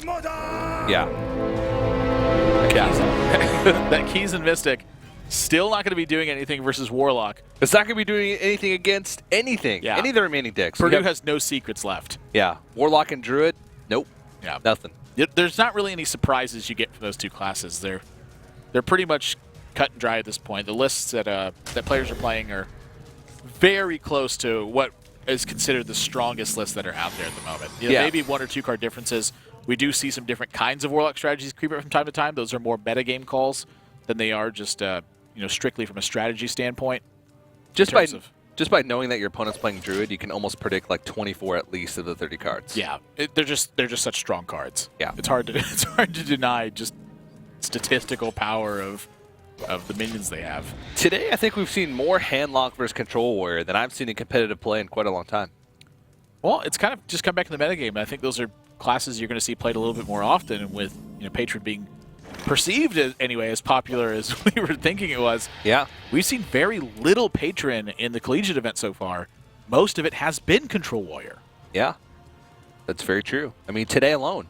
Yeah. That Keys and Mystic still not going to be doing anything versus Warlock. It's not going to be doing anything against anything. Yeah. Any of the remaining decks. Purdue has no secrets left. Yeah. Warlock and Druid, nope. Yeah. Nothing. There's not really any surprises you get from those two classes. They're pretty much cut and dry at this point. The lists that players are playing are very close to what is considered the strongest lists that are out there at the moment. Maybe 1 or 2 card differences. We do see some different kinds of Warlock strategies creep up from time to time. Those are more metagame calls than they are just strictly from a strategy standpoint. Just by knowing that your opponent's playing Druid, you can almost predict like 24 at least of the 30 cards. Yeah, they're just such strong cards. Yeah, it's hard to deny just statistical power of the minions they have. Today, I think we've seen more Handlock versus Control Warrior than I've seen in competitive play in quite a long time. Well, it's kind of just come back in the metagame, and I think those are classes you're going to see played a little bit more often, and with Patron being perceived as popular as we were thinking it was. Yeah. We've seen very little Patron in the collegiate event so far. Most of it has been Control Warrior. Yeah. That's very true. I mean, today alone.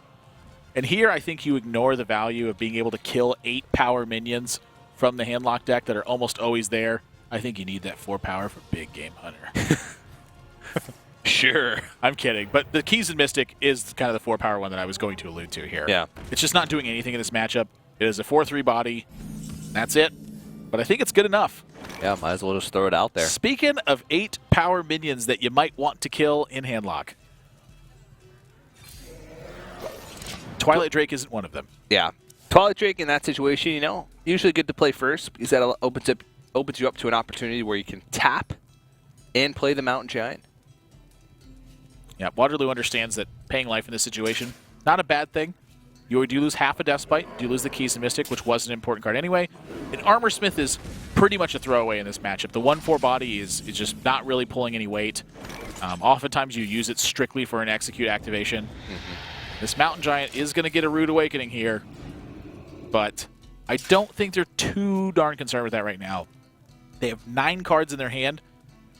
And here I think you ignore the value of being able to kill 8 power minions from the Handlock deck that are almost always there. I think you need that 4 power for Big Game Hunter. Sure. I'm kidding. But the Keys and Mystic is kind of the 4 power one that I was going to allude to here. Yeah. It's just not doing anything in this matchup. It is a 4/3 body. That's it. But I think it's good enough. Yeah, might as well just throw it out there. Speaking of 8 power minions that you might want to kill in Handlock, Twilight Drake isn't one of them. Yeah. Twilight Drake in that situation, usually good to play first because that opens you up to an opportunity where you can tap and play the Mountain Giant. Yeah, Waterloo understands that paying life in this situation, not a bad thing. You do lose half a Death Spite, you lose the Keys and Mystic, which was an important card anyway. And Armor Smith is pretty much a throwaway in this matchup. The 1/4 body is just not really pulling any weight. Oftentimes you use it strictly for an execute activation. This Mountain Giant is going to get a Rude Awakening here, but I don't think they're too darn concerned with that right now. They have 9 cards in their hand,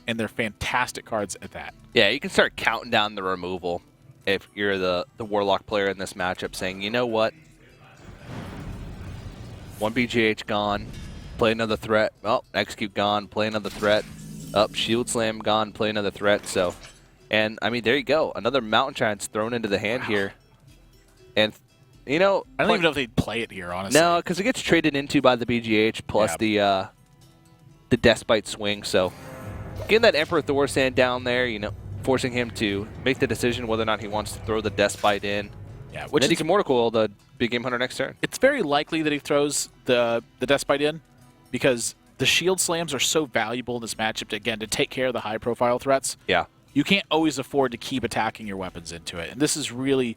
and they're fantastic cards at that. Yeah, you can start counting down the removal if you're the Warlock player in this matchup, saying, you know what? 1 BGH gone, play another threat. Oh, execute gone, play another threat. Up, Shield Slam gone, play another threat. So, and I mean, there you go. Another Mountain Giant's thrown into the hand here. And, I don't even know if they'd play it here, honestly. No, because it gets traded into by the BGH plus the Deathbite swing. So, getting that Emperor Thorsan down there, forcing him to make the decision whether or not he wants to throw the Deathbite in. Yeah, which then he can Mortal Coil the Big Game Hunter next turn. It's very likely that he throws the Deathbite in because the Shield Slams are so valuable in this matchup, to take care of the high-profile threats. Yeah. You can't always afford to keep attacking your weapons into it. And this is really,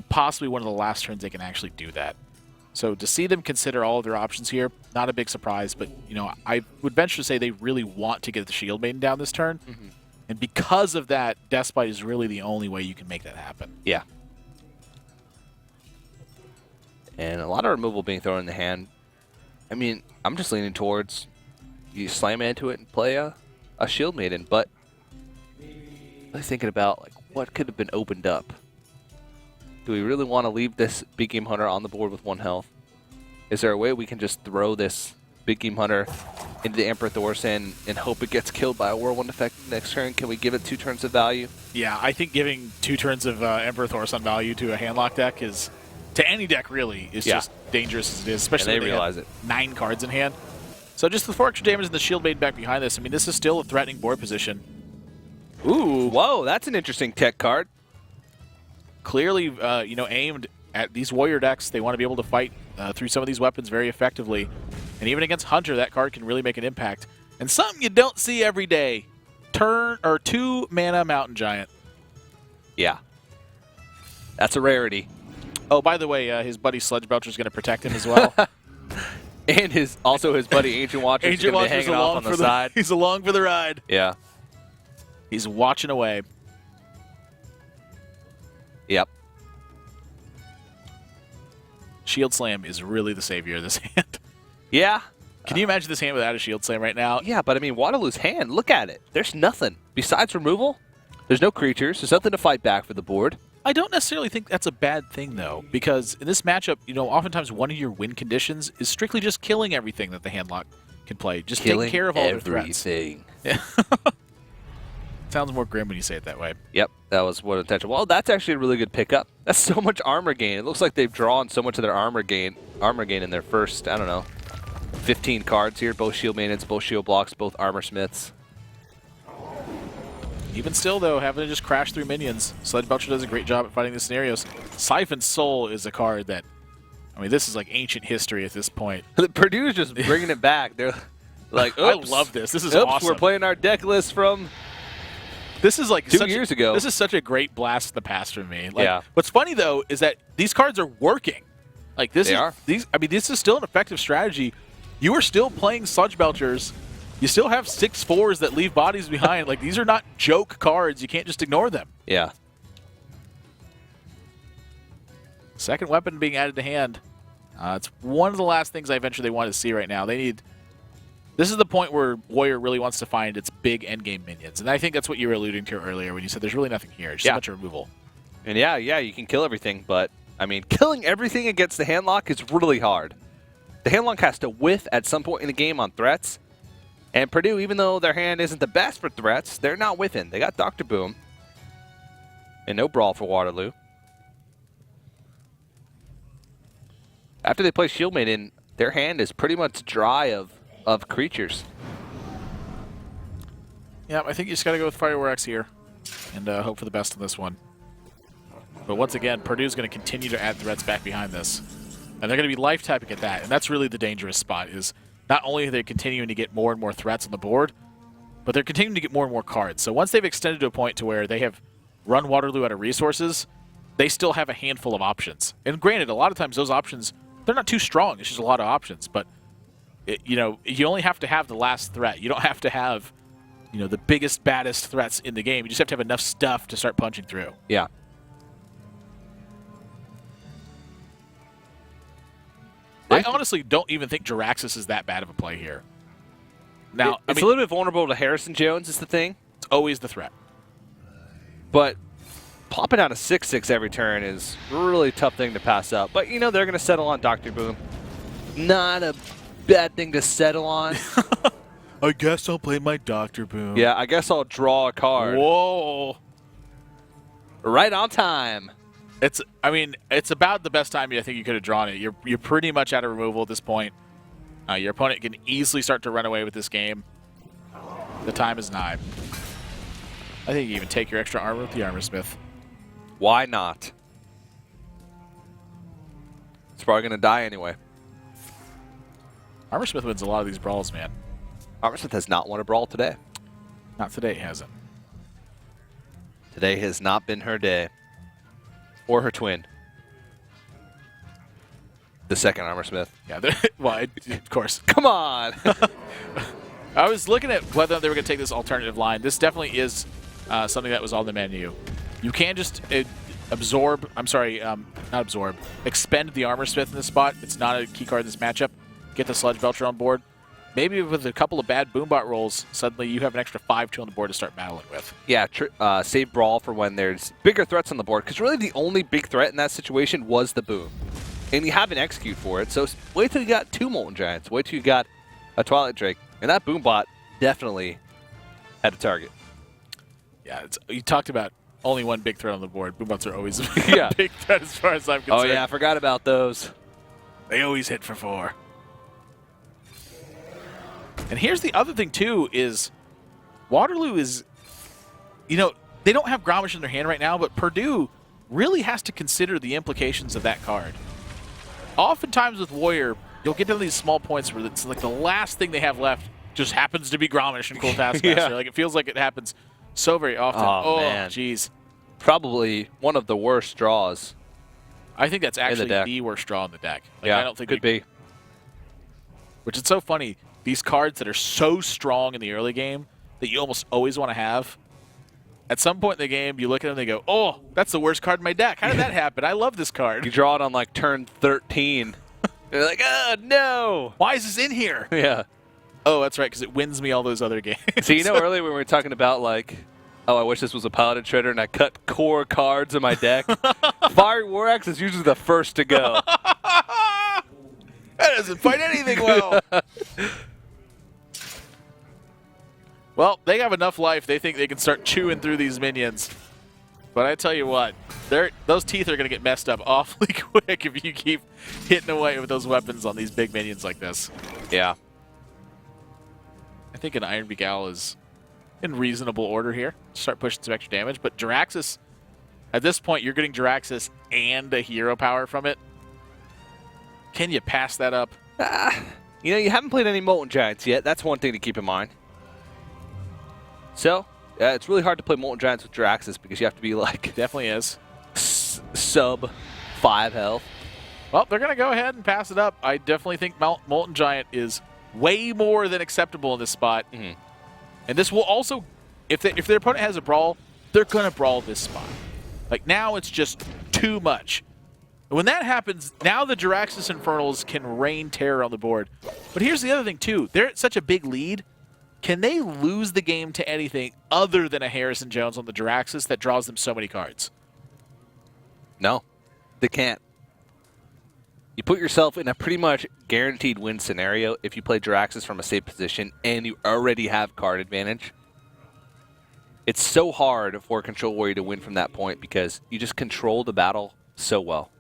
possibly one of the last turns they can actually do that. So to see them consider all of their options here, not a big surprise, but, I would venture to say they really want to get the Shield Maiden down this turn. And because of that, Deathbite is really the only way you can make that happen. Yeah. And a lot of removal being thrown in the hand. I mean, I'm just leaning towards you slam into it and play a Shield Maiden, but I was thinking about what could have been opened up. Do we really want to leave this Big Game Hunter on the board with 1 health? Is there a way we can just throw this Big Game Hunter into the Emperor Thorsan and hope it gets killed by a Whirlwind Effect next turn? Can we give it 2 turns of value? Yeah, I think giving 2 turns of Emperor Thorsan value to a Handlock deck is, to any deck really, is just dangerous as it is, especially when they realize it. 9 cards in hand. So just the 4 extra damage and the Shield Maiden back behind this, I mean, this is still a threatening board position. Ooh, whoa, that's an interesting tech card. Clearly, aimed at these Warrior decks. They want to be able to fight through some of these weapons very effectively. And even against Hunter, that card can really make an impact. And something you don't see every day. 2 mana Mountain Giant. Yeah. That's a rarity. Oh, by the way, his buddy Sludge Belcher is going to protect him as well. And his buddy Ancient Watcher is going to be hanging off on the side. He's along for the ride. Yeah. He's watching away. Yep. Shield Slam is really the savior of this hand. Yeah. Can you imagine this hand without a Shield Slam right now? Yeah, but I mean, Waterloo's hand, look at it. There's nothing. Besides removal, there's no creatures. There's nothing to fight back for the board. I don't necessarily think that's a bad thing, though, because in this matchup, oftentimes one of your win conditions is strictly just killing everything that the handlock can play. Just taking care of all their threats. Yeah. Sounds more grim when you say it that way. Yep, that was what intention. Well, that's actually a really good pickup. That's so much armor gain. It looks like they've drawn so much of their armor gain in their first, I don't know, 15 cards here. Both shield maintenance, both shield blocks, both armor smiths. Even still, though, having to just crash through minions, Sledge Belcher does a great job at fighting the scenarios. Siphon Soul is a card that, I mean, this is like ancient history at this point. Purdue is just bringing it back. They're like, oops, I love this. This is oops, awesome. We're playing our deck list from this is like 2 years ago. This is such a great blast of the past for me. Like, yeah. What's funny, though, is that these cards are working. Like, this this is still an effective strategy. You are still playing Sludge Belchers. You still have 6/4s that leave bodies behind. Like, these are not joke cards. You can't just ignore them. Yeah. Second weapon being added to hand. It's one of the last things I venture they want to see right now. This is the point where Warrior really wants to find its big endgame minions. And I think that's what you were alluding to earlier when you said there's really nothing here. It's just a bunch of removal. And yeah, you can kill everything, but, I mean, killing everything against the handlock is really hard. The handlock has to whiff at some point in the game on threats. And Purdue, even though their hand isn't the best for threats, they're not whiffing. They got Dr. Boom. And no Brawl for Waterloo. After they play Shield Maiden, their hand is pretty much dry of creatures. Yeah, I think you just got to go with Fireworks here and hope for the best on this one. But once again, Purdue's going to continue to add threats back behind this. And they're going to be life tapping at that. And that's really the dangerous spot is not only are they continuing to get more and more threats on the board, but they're continuing to get more and more cards. So once they've extended to a point to where they have run Waterloo out of resources, they still have a handful of options. And granted, a lot of times those options, they're not too strong. It's just a lot of options. But, you only have to have the last threat. You don't have to have, the biggest, baddest threats in the game. You just have to have enough stuff to start punching through. Yeah. I honestly don't even think Jiraxis is that bad of a play here. Now, it's a little bit vulnerable to Harrison Jones is the thing. It's always the threat. But popping out a 6/6 every turn is a really tough thing to pass up. But, they're going to settle on Dr. Boom. Not a bad thing to settle on. I guess I'll play my Dr. Boom. Yeah, I guess I'll draw a card. Whoa. Right on time. It's about the best time I think you could have drawn it. You're pretty much out of removal at this point. Your opponent can easily start to run away with this game. The time is nigh. I think you even take your extra armor with the Armor Smith. Why not? It's probably going to die anyway. Armor Smith wins a lot of these brawls, man. Armor Smith has not won a brawl today. Not today, hasn't. Today has not been her day. Or her twin. The second Armor Smith. Yeah, well, of course. Come on! I was looking at whether they were going to take this alternative line. This definitely is something that was on the menu. You can just expend the Armor Smith in this spot. It's not a key card in this matchup. Get the Sludge Belcher on board. Maybe with a couple of bad Boombot rolls, suddenly you have an extra 5/2 on the board to start battling with. Yeah, save Brawl for when there's bigger threats on the board, because really the only big threat in that situation was the Boom. And you have an execute for it, so wait till you got 2 Molten Giants. Wait till you got a Twilight Drake. And that Boombot definitely had a target. Yeah, you talked about only one big threat on the board. Boombots are always a big threat as far as I'm concerned. Oh yeah, I forgot about those. They always hit for 4. And here's the other thing, too, is Waterloo is, they don't have Gromish in their hand right now, but Purdue really has to consider the implications of that card. Oftentimes with Warrior, you'll get to these small points where it's like the last thing they have left just happens to be Gromish and Cool Taskmaster. Like, it feels like it happens so very often. Oh, man. Jeez. Probably one of the worst draws. I think that's actually the worst draw in the deck. Like, I don't think could be. Which is so funny. These cards that are so strong in the early game that you almost always want to have, at some point in the game, you look at them and they go, oh, that's the worst card in my deck. How did that happen? I love this card. You draw it on, like, turn 13. You're like, oh, no. Why is this in here? Yeah. Oh, that's right, because it wins me all those other games. So, earlier when we were talking about, like, Oh, I wish this was a Paladin Shredder and I cut core cards in my deck. Fire War Axe is usually the first to go. That doesn't fight anything well. Well, they have enough life. They think they can start chewing through these minions. But I tell you what, those teeth are going to get messed up awfully quick if you keep hitting away with those weapons on these big minions like this. Yeah. I think an Iron Begal is in reasonable order here. Start pushing some extra damage. But Jiraxxus, at this point, you're getting Jiraxxus and a hero power from it. Can you pass that up? You know, you haven't played any Molten Giants yet. That's one thing to keep in mind. So, it's really hard to play Molten Giants with Jiraxxus because you have to be like... Definitely is. Sub 5 health. Well, they're going to go ahead and pass it up. I definitely think Molten Giant is way more than acceptable in this spot. Mm-hmm. And this will also, if their opponent has a brawl, they're going to brawl this spot. Like, now it's just too much. And when that happens, now the Jiraxxus Infernals can rain terror on the board. But here's the other thing, too. They're at such a big lead. Can they lose the game to anything other than a Harrison Jones on the Jiraxxus that draws them so many cards? No, they can't. You put yourself in a pretty much guaranteed win scenario if you play Jiraxxus from a safe position and you already have card advantage. It's so hard for a control warrior to win from that point because you just control the battle so well.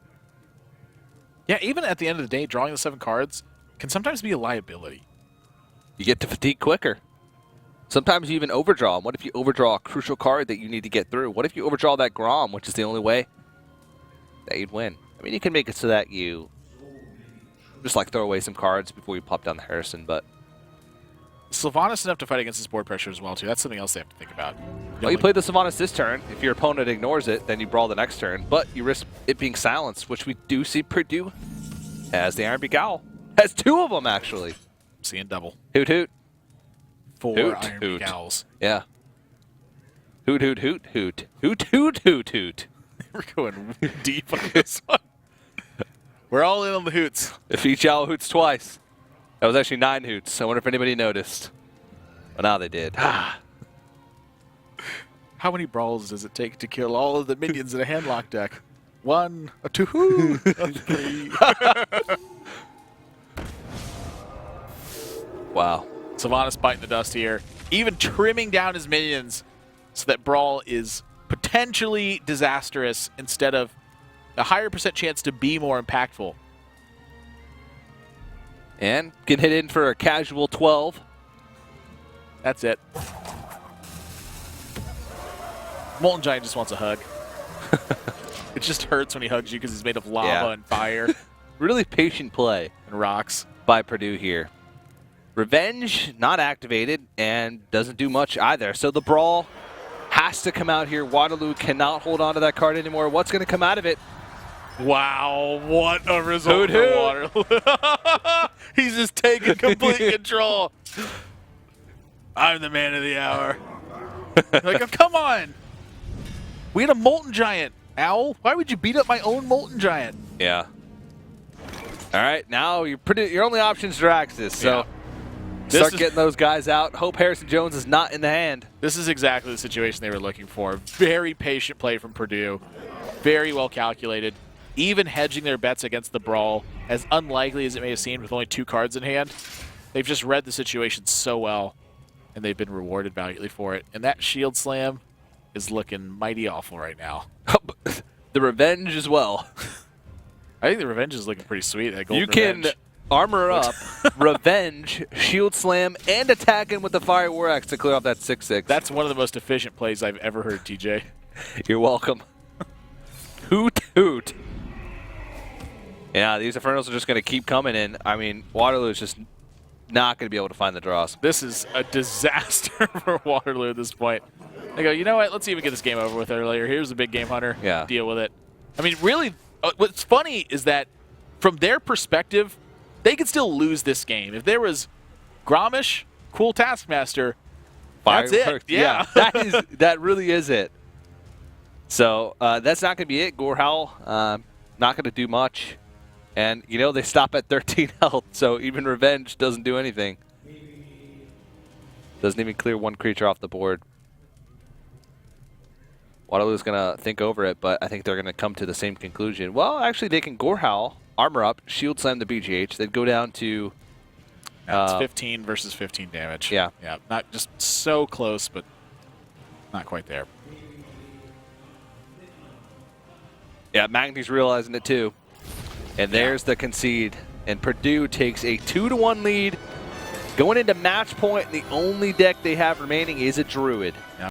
Yeah, even at the end of the day, drawing the 7 cards can sometimes be a liability. You get to fatigue quicker. Sometimes you even overdraw them. What if you overdraw a crucial card that you need to get through? What if you overdraw that Grom, which is the only way that you'd win? I mean, you can make it so that you just like throw away some cards before you pop down the Harrison, but... Sylvanas enough to fight against this board pressure as well, too. That's something else they have to think about. Well, you play the Sylvanas this turn. If your opponent ignores it, then you brawl the next turn, but you risk it being silenced, which we do see Purdue as the Iron Begal. Has 2 of them, actually. Seeing double. Hoot, hoot. 4 hoot, Iron hoot. Begals. Yeah. Hoot, hoot, hoot, hoot. Hoot, hoot, hoot, hoot. We're going deep on this one. We're all in on the hoots. If each owl hoots twice. That was actually 9 hoots. I wonder if anybody noticed. But now they did. How many brawls does it take to kill all of the minions in a handlock deck? 1, a 2, a 3. Wow. Sylvanas biting the dust here. Even trimming down his minions so that brawl is potentially disastrous instead of a higher % chance to be more impactful. And can hit in for a casual 12. That's it. Molten Giant just wants a hug. It just hurts when he hugs you because he's made of lava and fire. Really patient play And rocks. by Purdue here. Revenge, not activated, and doesn't do much either. So the brawl has to come out here. Waterloo cannot hold on to that card anymore. What's going to come out of it? Wow, what a result Hoot, for Waterloo. He's just taking complete control. I'm the man of the hour. Like, oh, come on. We had a Molten Giant. Owl, why would you beat up my own Molten Giant? Yeah. All right, now your only option is Jiraxxus. So start getting those guys out. Hope Harrison Jones is not in the hand. This is exactly the situation they were looking for. Very patient play from Purdue. Very well calculated. Even hedging their bets against the brawl, as unlikely as it may have seemed with only 2 cards in hand. They've just read the situation so well, and they've been rewarded valiantly for it. And that shield slam is looking mighty awful right now. The revenge as well. I think the revenge is looking pretty sweet. That gold You revenge. can armor up, revenge, shield slam, and attack in with the Fire War Axe to clear off that 6/6. That's one of the most efficient plays I've ever heard, TJ. You're welcome. Hoot, hoot. Yeah, these Infernals are just going to keep coming in. I mean, Waterloo is just not going to be able to find the draws. This is a disaster for Waterloo at this point. They go, you know what? Let's even get this game over with earlier. Here's the big game hunter. Yeah. Deal with it. I mean, really, what's funny is that from their perspective, they could still lose this game. If there was Gromish, cool Taskmaster, that's it. Yeah. That really is it. So that's not going to be it. Gorehowl, not going to do much. And, you know, they stop at 13 health, so even Revenge doesn't do anything. Doesn't even clear one creature off the board. Waterloo's going to think over it, but I think they're going to come to the same conclusion. Well, actually, they can Gorehowl, armor up, shield slam the BGH, then go down to... That's 15 versus 15 damage. Yeah. Yeah, not just so close, but not quite there. Yeah, Magny's realizing it too. And there's the concede. And Purdue takes a 2-1 lead. Going into match point, the only deck they have remaining is a Druid. Yep.